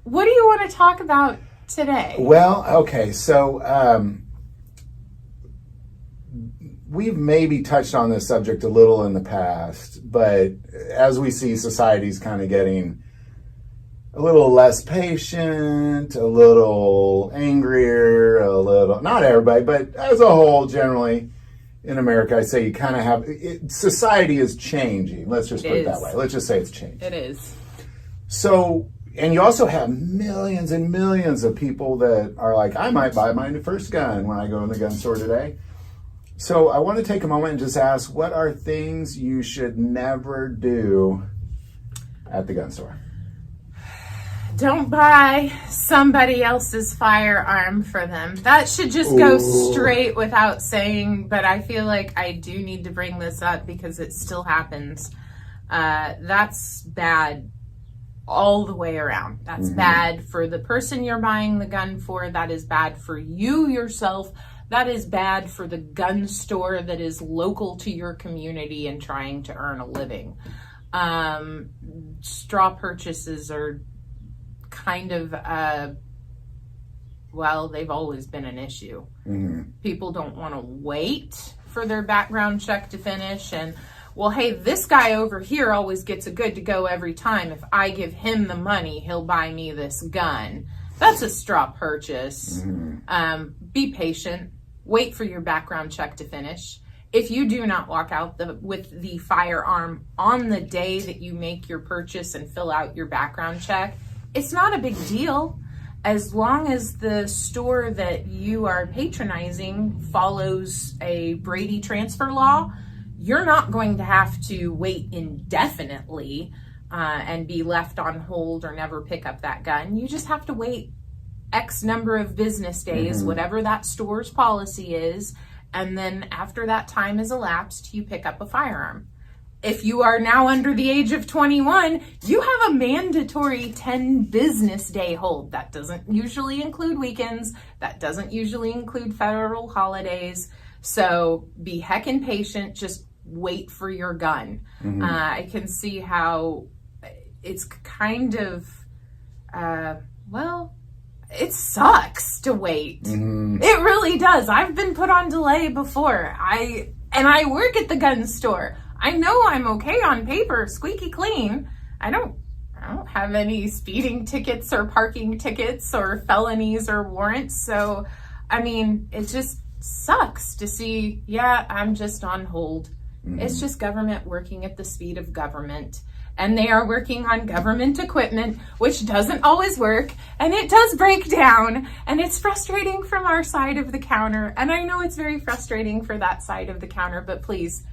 what do you want to talk about today? Well, okay, so we've maybe touched on this subject a little in the past, but as we see society's kind of getting a little less patient, a little angrier, a little, not everybody, but as a whole, generally in America, I say you kind of have, society is changing. Let's just put it that way. Let's just say it's changing. It is. So, and you also have millions and millions of people that are like, I might buy my first gun when I go in the gun store today. So I want to take a moment and just ask, what are things you should never do at the gun store? Don't buy somebody else's firearm for them. That should just go straight without saying, but I feel like I do need to bring this up because it still happens. That's bad all the way around. That's bad for the person you're buying the gun for. That is bad for you yourself. That is bad for the gun store that is local to your community and trying to earn a living. Straw purchases are kind of, well, they've always been an issue. People don't want to wait for their background check to finish and, well, hey, this guy over here always gets a good to go every time. If I give him the money, he'll buy me this gun. That's a straw purchase. Be patient. Wait for your background check to finish. If you do not walk out with the firearm on the day that you make your purchase and fill out your background check, it's not a big deal. As long as the store that you are patronizing follows a Brady transfer law, you're not going to have to wait indefinitely and be left on hold or never pick up that gun. You just have to wait X number of business days, whatever that store's policy is, and then after that time is elapsed, you pick up a firearm. If you are now under the age of 21, you have a mandatory 10 business day hold. That doesn't usually include weekends. That doesn't usually include federal holidays. So be heckin' patient. Just wait for your gun. I can see how it's kind of, well, it sucks to wait. It really does. I've been put on delay before. I work at the gun store. I know I'm okay on paper, squeaky clean. I don't have any speeding tickets or parking tickets or felonies or warrants. So, I mean, it just sucks to see, yeah, I'm just on hold. It's just government working at the speed of government. And they are working on government equipment, which doesn't always work, and it does break down, and it's frustrating from our side of the counter. And I know it's very frustrating for that side of the counter, but please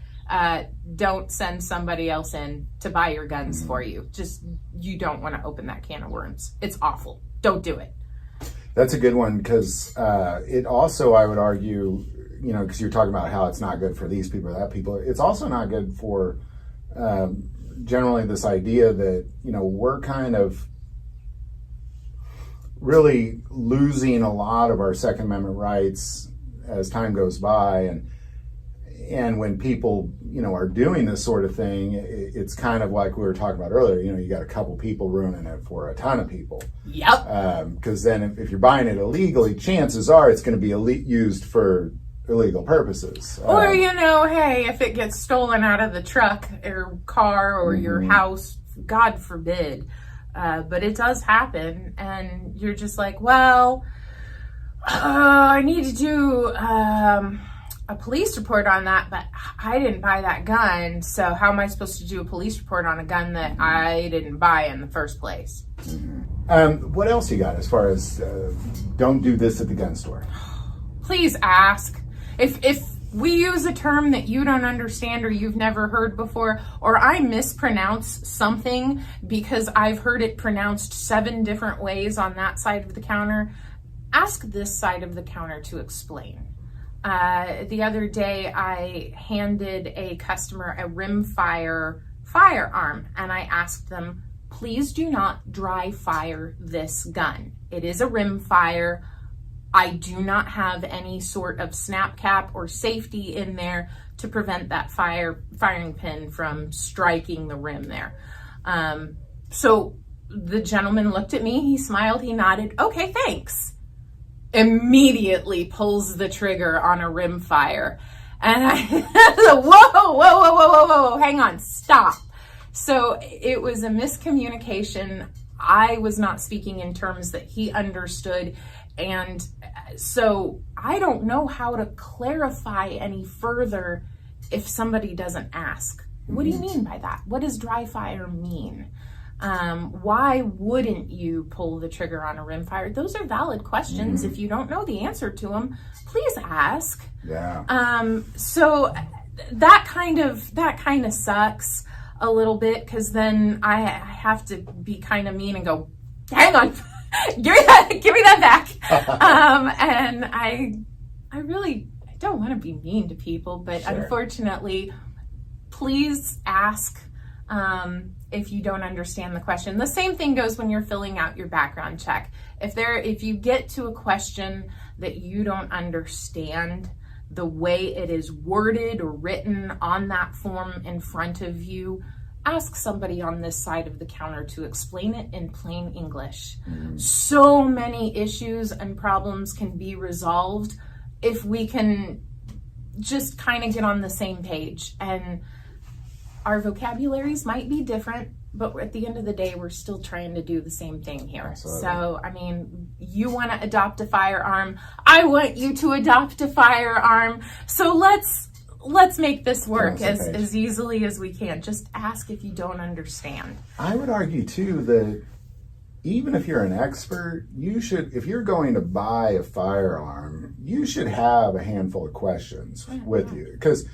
don't send somebody else in to buy your guns for you. Just, you don't want to open that can of worms. It's awful. Don't do it. That's a good one, because it also, I would argue, you know, because you're talking about how it's not good for these people or that people, it's also not good for generally this idea that, you know, we're kind of really losing a lot of our Second Amendment rights as time goes by. And when people, you know, are doing this sort of thing, it's kind of like we were talking about earlier, you know, you got a couple people ruining it for a ton of people. Yep. Because then if you're buying it illegally, chances are it's going to be used for illegal purposes. Or, you know, hey, if it gets stolen out of the truck or car or your house, God forbid. But it does happen, and you're just like, well, I need to do a police report on that, but I didn't buy that gun, so how am I supposed to do a police report on a gun that I didn't buy in the first place? What else you got as far as don't do this at the gun store? Please ask. If we use a term that you don't understand or you've never heard before, or I mispronounce something because I've heard it pronounced 7 different ways on that side of the counter, ask this side of the counter to explain. The other day, I handed a customer a rimfire firearm, and I asked them, please do not dry fire this gun. It is a rimfire. I do not have any sort of snap cap or safety in there to prevent that firing pin from striking the rim there. So the gentleman looked at me, he smiled, he nodded, okay, thanks. Immediately pulls the trigger on a rim fire. And I, whoa, hang on, stop. So it was a miscommunication. I was not speaking in terms that he understood. And so I don't know how to clarify any further if somebody doesn't ask. What do you mean by that? What does dry fire mean? Why wouldn't you pull the trigger on a rim fire? Those are valid questions. If you don't know the answer to them, please ask. Yeah. So that kind of sucks a little bit, because then I have to be kind of mean and go, hang on, give me that back. And I really don't want to be mean to people, but Sure. Unfortunately, please ask if you don't understand the question. The same thing goes when you're filling out your background check. If you get to a question that you don't understand the way it is worded or written on that form in front of you, ask somebody on this side of the counter to explain it in plain English. So many issues and problems can be resolved if we can just kind of get on the same page. And our vocabularies might be different, but at the end of the day, we're still trying to do the same thing here. Absolutely. So, I mean, you want to adopt a firearm. I want you to adopt a firearm. So let's make this work as easily as we can. Just ask if you don't understand. I would argue too that even if you're an expert, if you're going to buy a firearm, you should have a handful of questions with you. Because,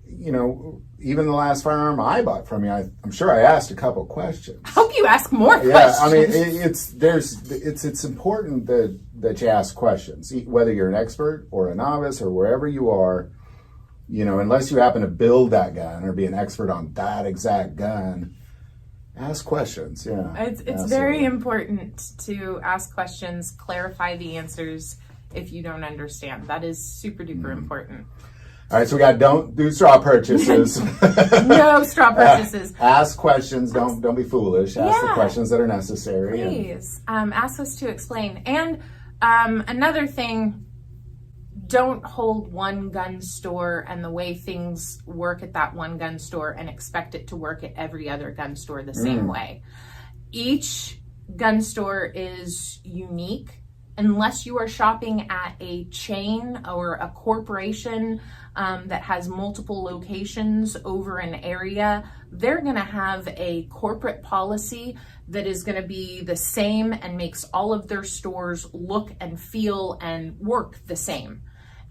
even the last firearm I bought from you, I'm sure I asked a couple questions. I hope you ask more questions. Yeah, I mean, it's important that you ask questions, whether you're an expert or a novice or wherever you are. Unless you happen to build that gun or be an expert on that exact gun, ask questions. Yeah, it's very important to ask questions, clarify the answers if you don't understand. That is super duper important. All right, so we got don't do straw purchases. No straw purchases. Ask questions. Don't be foolish. Ask the questions that are necessary. Please ask us to explain. And another thing, don't hold one gun store and the way things work at that one gun store and expect it to work at every other gun store the same way. Each gun store is unique. Unless you are shopping at a chain or a corporation that has multiple locations over an area, they're going to have a corporate policy that is going to be the same and makes all of their stores look and feel and work the same.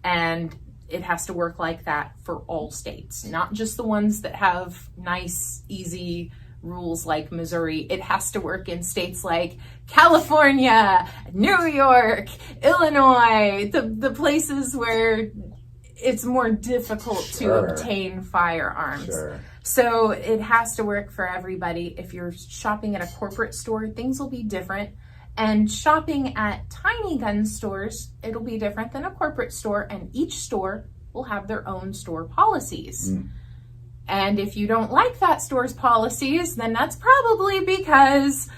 And it has to work like that for all states, not just the ones that have nice, easy rules like Missouri. It has to work in states like California, New York, Illinois, the places where it's more difficult to obtain firearms. Sure. So it has to work for everybody. If you're shopping at a corporate store, things will be different. And shopping at tiny gun stores, it'll be different than a corporate store, and each store will have their own store policies. And if you don't like that store's policies, then that's probably because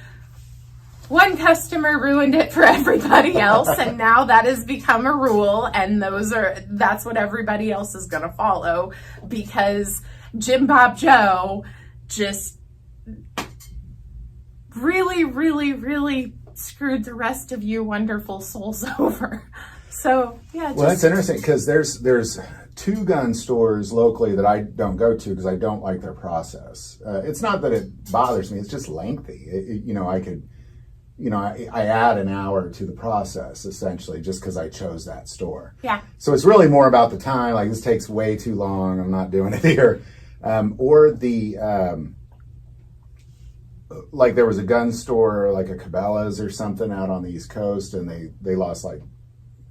one customer ruined it for everybody else, and now that has become a rule, and that's what everybody else is going to follow, because Jim Bob Joe just really, really, really screwed the rest of you wonderful souls over. So yeah. Well, that's interesting, because there's two gun stores locally that I don't go to because I don't like their process. It's not that it bothers me; it's just lengthy. I add an hour to the process essentially just because I chose that store. Yeah. So it's really more about the time. Like, this takes way too long. I'm not doing it here. Like there was a gun store, like a Cabela's or something out on the East Coast, and they lost like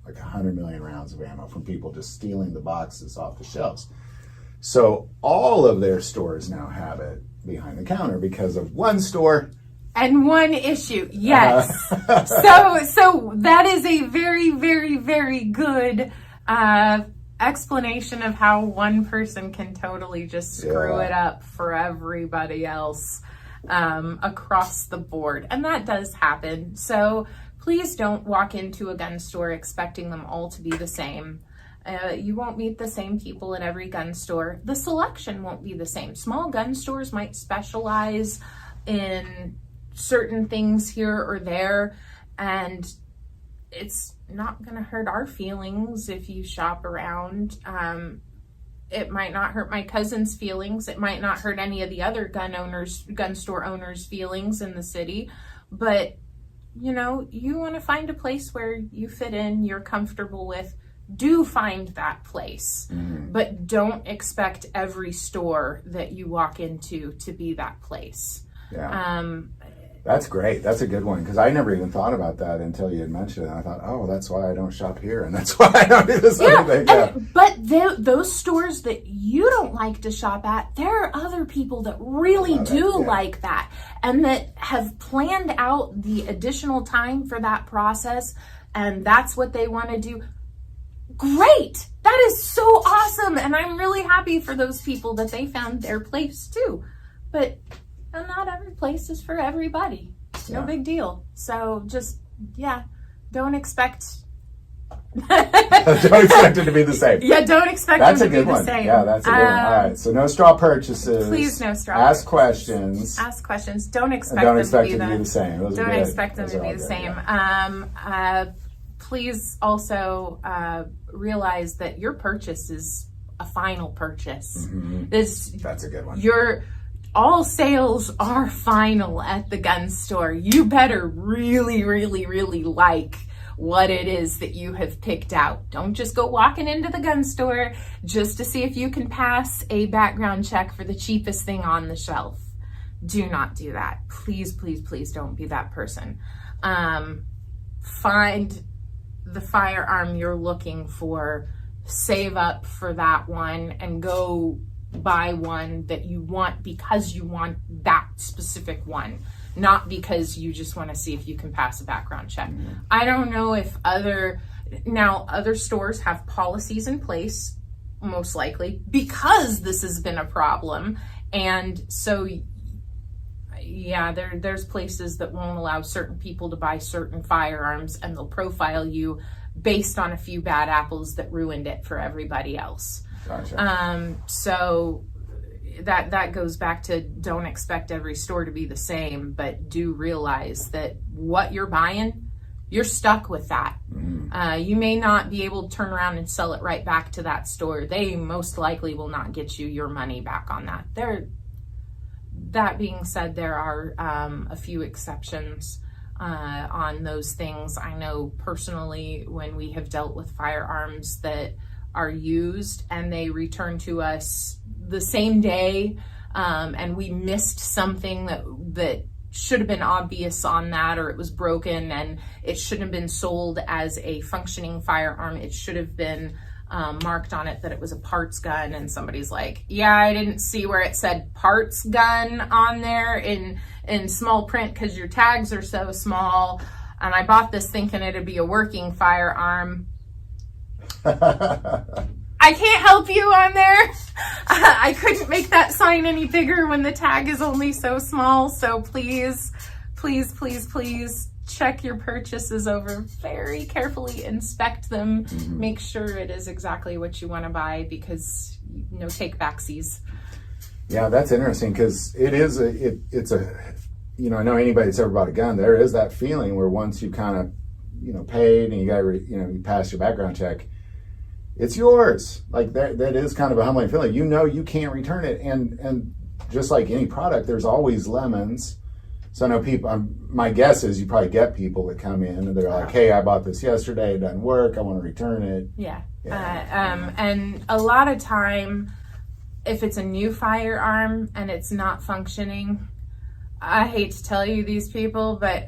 100 million rounds of ammo from people just stealing the boxes off the shelves. So all of their stores now have it behind the counter because of one store. And one issue, yes. So that is a very, very, very good explanation of how one person can totally just screw it up for everybody else. across the board. And that does happen. So please don't walk into a gun store expecting them all to be the same. You won't meet the same people at every gun store. The selection won't be the same. Small gun stores might specialize in certain things here or there, and it's not going to hurt our feelings if you shop around. It might not hurt my cousin's feelings. It might not hurt any of the other gun store owners' feelings in the city. But, you know, you want to find a place where you fit in, you're comfortable with. Do find that place. But don't expect every store that you walk into to be that place. Yeah. That's great. That's a good one, because I never even thought about that until you had mentioned it. I thought, oh, that's why I don't shop here, and that's why I don't do this other thing. But those stores that you don't like to shop at, there are other people that really do like that, and that have planned out the additional time for that process, and that's what they want to do. Great! That is so awesome, and I'm really happy for those people that they found their place too. But not every place is for everybody. No big deal. So just, don't expect... Don't expect it to be the same. Yeah, don't expect that's them to a good be one. the same. Yeah, that's a good one. All right, so no straw purchases. Please, no straw Ask purchases. questions. Ask questions. Don't expect Don't them expect to it to be the same. Those don't expect them to be the good, same. Yeah. Please also realize that your purchase is a final purchase. That's a good one. All sales are final at the gun store. You better really, really, really like what it is that you have picked out. Don't just go walking into the gun store just to see if you can pass a background check for the cheapest thing on the shelf. Do not do that. Please, please, please don't be that person. Find the firearm you're looking for, save up for that one, and go buy one that you want because you want that specific one, not because you just want to see if you can pass a background check. I don't know if other stores have policies in place, most likely, because this has been a problem. And so, there's places that won't allow certain people to buy certain firearms, and they'll profile you based on a few bad apples that ruined it for everybody else. Gotcha. So that goes back to, don't expect every store to be the same, but do realize that what you're buying, you're stuck with that. You may not be able to turn around and sell it right back to that store. They most likely will not get you your money back on that. That being said, there are a few exceptions on those things. I know personally, when we have dealt with firearms that are used and they return to us the same day, and we missed something that should have been obvious on that, or it was broken and it shouldn't have been sold as a functioning firearm. It should have been marked on it that it was a parts gun, and somebody's like, I didn't see where it said parts gun on there in small print because your tags are so small, and I bought this thinking it'd be a working firearm. I can't help you on there. I couldn't make that sign any bigger when the tag is only so small. So please, please, please, please check your purchases over very carefully, inspect them, make sure it is exactly what you want to buy, because no take backsies. Yeah, that's interesting, because it's a I know anybody that's ever bought a gun, there is that feeling where once you kind of paid and you got you passed your background check, it's yours. Like that is kind of a humbling feeling. You can't return it, and just like any product, there's always lemons. So I know people. My guess is you probably get people that come in and they're like, "Hey, I bought this yesterday. It doesn't work. I want to return it." Yeah. And a lot of time, if it's a new firearm and it's not functioning, I hate to tell you these people, but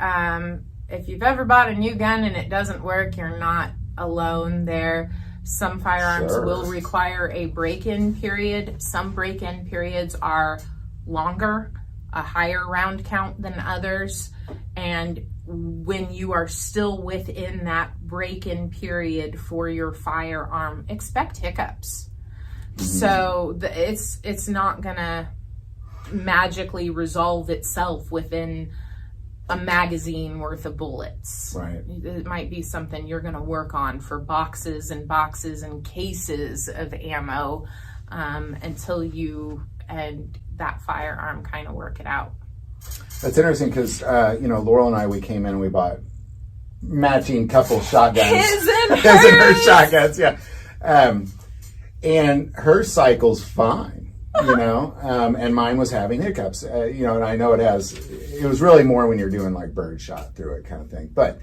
if you've ever bought a new gun and it doesn't work, you're not alone there. Some firearms will require a break-in period. Some break-in periods are longer, a higher round count than others. And when you are still within that break-in period for your firearm, expect hiccups. So it's not gonna, magically resolve itself within a magazine worth of bullets. Right. It might be something you're going to work on for boxes and boxes and cases of ammo until you and that firearm kind of work it out. That's interesting because, Laurel and I, we came in and we bought matching couple shotguns. His and His and her shotguns, yeah. And her cycle's fine, and mine was having hiccups, and I know it was really more when you're doing like bird shot through it kind of thing. But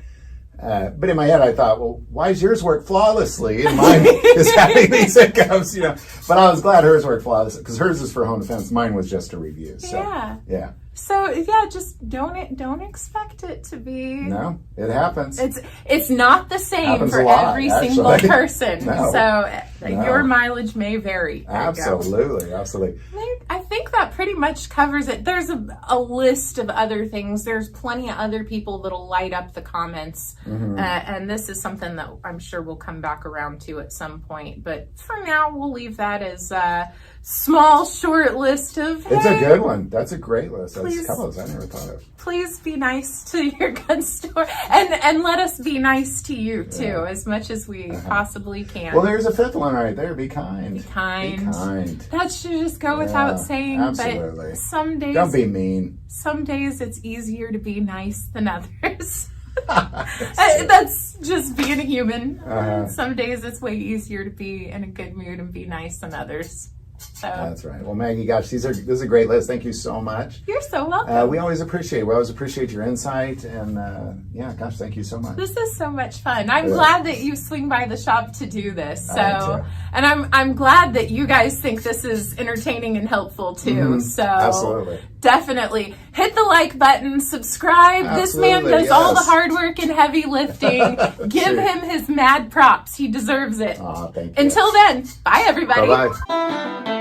in my head, I thought, well, why does yours work flawlessly and mine is having these hiccups, But I was glad hers worked flawlessly because hers is for home defense. Mine was just a review. So, yeah. So yeah, just don't expect it to be. No, it happens. It's not the same Happens for a lot, every actually. single person. No. So your mileage may vary. There Absolutely. I think that pretty much covers it. There's a list of other things. There's plenty of other people that'll light up the comments, and this is something that I'm sure we'll come back around to at some point. But for now, we'll leave that as a small, short list of. It's a good one. That's a great list. That's Please. colors I never thought of. Please be nice to your gun store, and let us be nice to you too, as much as we possibly can. Well, there's a fifth one right there. Be kind. Be kind. Be kind. That should just go without saying. Absolutely. But some days, don't be mean. Some days it's easier to be nice than others. That's just being a human. Some days it's way easier to be in a good mood and be nice than others. So. That's right. Well, Maggie, gosh, this is a great list. Thank you so much. You're so welcome. We always appreciate your insight, and gosh, thank you so much. This is so much fun. I'm glad that you swing by the shop to do this. So, and I'm glad that you guys think this is entertaining and helpful too. So, absolutely, definitely hit the like button, subscribe. Absolutely, this man does all the hard work and heavy lifting. Give him his mad props. He deserves it. Thank you. Until then, bye everybody. Bye-bye.